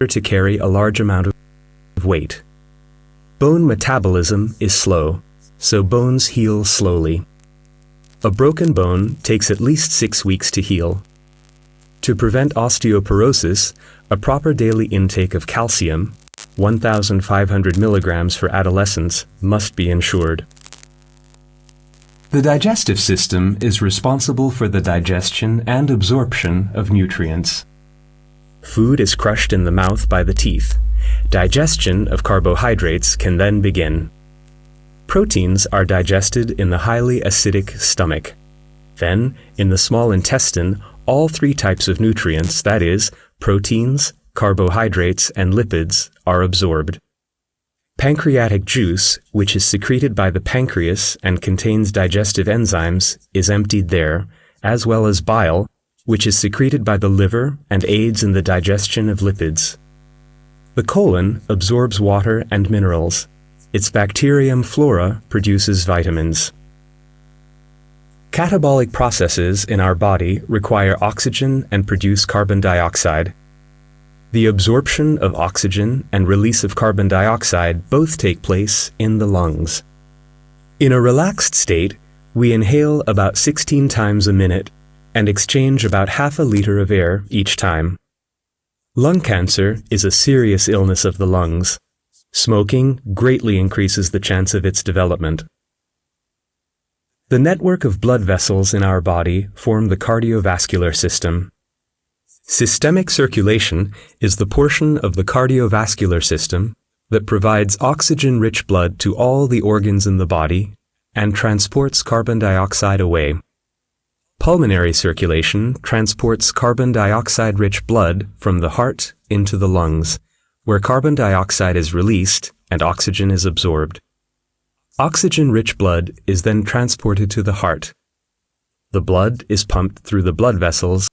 to carry a large amount of weight. Bone metabolism is slow, so bones heal slowly. A broken bone takes at least 6 weeks to heal. To prevent osteoporosis, a proper daily intake of calcium, 1,500 milligrams for adolescents, must be ensured. The digestive system is responsible for the digestion and absorption of nutrients. Food is crushed in the mouth by the teeth. Digestion of carbohydrates can then begin. Proteins are digested in the highly acidic stomach. Then, in the small intestine, all 3 types of nutrients, that is, proteins, carbohydrates, and lipids, are absorbed. Pancreatic juice, which is secreted by the pancreas and contains digestive enzymes, is emptied there, as well as bile, which is secreted by the liver and aids in the digestion of lipids. The colon absorbs water and minerals. Its bacterium flora produces vitamins. Catabolic processes in our body require oxygen and produce carbon dioxide. The absorption of oxygen and release of carbon dioxide both take place in the lungs. In a relaxed state, we inhale about 16 times a minute and exchange about half a liter of air each time. Lung cancer is a serious illness of the lungs. Smoking greatly increases the chance of its development. The network of blood vessels in our body form the cardiovascular system. Systemic circulation is the portion of the cardiovascular system that provides oxygen-rich blood to all the organs in the body and transports carbon dioxide away. Pulmonary circulation transports carbon dioxide-rich blood from the heart into the lungs, where carbon dioxide is released and oxygen is absorbed. Oxygen-rich blood is then transported to the heart. The blood is pumped through the blood vessels